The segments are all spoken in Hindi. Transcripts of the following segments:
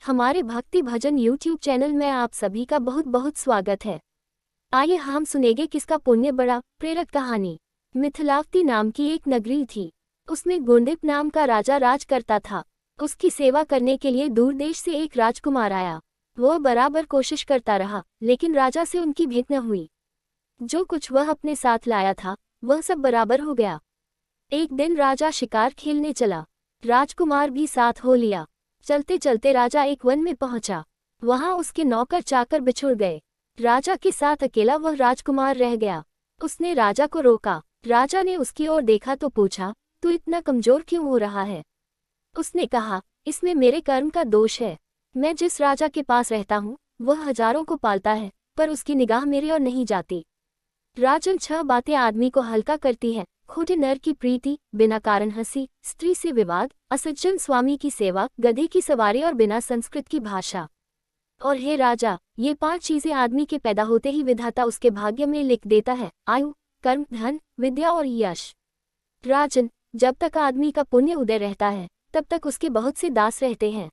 हमारे भक्ति भजन YouTube चैनल में आप सभी का बहुत बहुत स्वागत है। आइए हम सुनेंगे किसका पुण्य बड़ा प्रेरक कहानी। मिथिलावती नाम की एक नगरी थी। उसमें गुंडिप नाम का राजा राज करता था। उसकी सेवा करने के लिए दूर देश से एक राजकुमार आया। वह बराबर कोशिश करता रहा, लेकिन राजा से उनकी भेंट न हुई। जो कुछ वह अपने साथ लाया था वह सब बराबर हो गया। एक दिन राजा शिकार खेलने चला। राजकुमार भी साथ हो लिया। चलते चलते राजा एक वन में पहुंचा। वहां उसके नौकर चाकर बिछुड़ गए। राजा के साथ अकेला वह राजकुमार रह गया। उसने राजा को रोका। राजा ने उसकी ओर देखा तो पूछा, तू इतना कमजोर क्यों हो रहा है? उसने कहा, इसमें मेरे कर्म का दोष है। मैं जिस राजा के पास रहता हूँ वह हजारों को पालता है, पर उसकी निगाह मेरे और नहीं जाती। राजन, 6 बातें आदमी को हल्का करती है: खोटे नर की प्रीति, बिना कारण हंसी, स्त्री से विवाद, असज्जन स्वामी की सेवा, गधे की सवारी और बिना संस्कृत की भाषा। और हे राजा, ये 5 चीजें आदमी के पैदा होते ही विधाता उसके भाग्य में लिख देता है: आयु, कर्म, धन, विद्या और यश। राजन, जब तक आदमी का पुण्य उदय रहता है तब तक उसके बहुत से दास रहते हैं।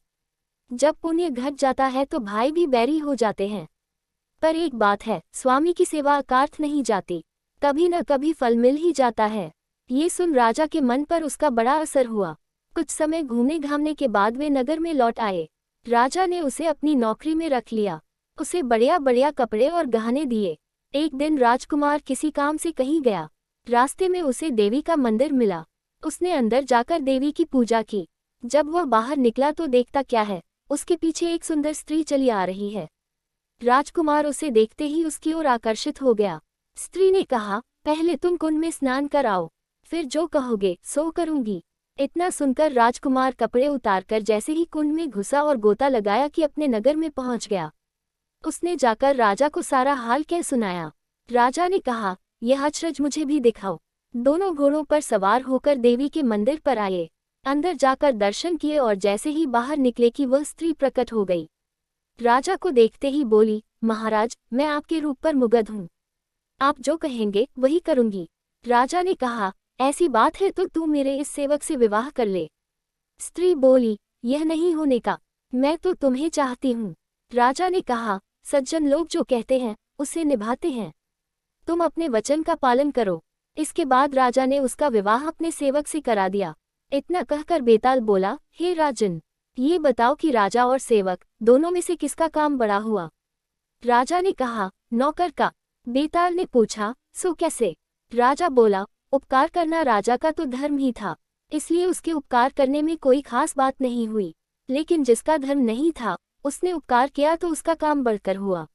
जब पुण्य घट जाता है तो भाई भी बैरी हो जाते हैं। पर एक बात है, स्वामी की सेवा अकार्थ नहीं जाती, कभी न कभी फल मिल ही जाता है। ये सुन राजा के मन पर उसका बड़ा असर हुआ। कुछ समय घूमने घामने के बाद वे नगर में लौट आए। राजा ने उसे अपनी नौकरी में रख लिया। उसे बढ़िया बढ़िया कपड़े और गहने दिए। एक दिन राजकुमार किसी काम से कहीं गया। रास्ते में उसे देवी का मंदिर मिला। उसने अंदर जाकर देवी की पूजा की। जब वह बाहर निकला तो देखता क्या है, उसके पीछे एक सुंदर स्त्री चली आ रही है। राजकुमार उसे देखते ही उसकी ओर आकर्षित हो गया। स्त्री ने कहा, पहले तुम कुंड में स्नान कराओ, फिर जो कहोगे सो करूंगी। इतना सुनकर राजकुमार कपड़े उतारकर जैसे ही कुंड में घुसा और गोता लगाया कि अपने नगर में पहुंच गया। उसने जाकर राजा को सारा हाल कह सुनाया। राजा ने कहा, यह अचरज मुझे भी दिखाओ। दोनों घोड़ों पर सवार होकर देवी के मंदिर पर आए। अंदर जाकर दर्शन किए और जैसे ही बाहर निकले कि वह स्त्री प्रकट हो गई। राजा को देखते ही बोली, महाराज, मैं आपके रूप पर मुग्ध हूँ। आप जो कहेंगे वही करूंगी। राजा ने कहा, ऐसी बात है तो तू मेरे इस सेवक से विवाह कर ले। स्त्री बोली, यह नहीं होने का, मैं तो तुम्हें चाहती हूँ। राजा ने कहा, सज्जन लोग जो कहते हैं उसे निभाते हैं, तुम अपने वचन का पालन करो। इसके बाद राजा ने उसका विवाह अपने सेवक से करा दिया। इतना कहकर बेताल बोला, हे राजन, ये बताओ कि राजा और सेवक दोनों में से किसका काम बड़ा हुआ? राजा ने कहा, नौकर का। बेताल ने पूछा, सो कैसे? राजा बोला, उपकार करना राजा का तो धर्म ही था, इसलिए उसके उपकार करने में कोई खास बात नहीं हुई। लेकिन जिसका धर्म नहीं था उसने उपकार किया तो उसका काम बढ़कर हुआ।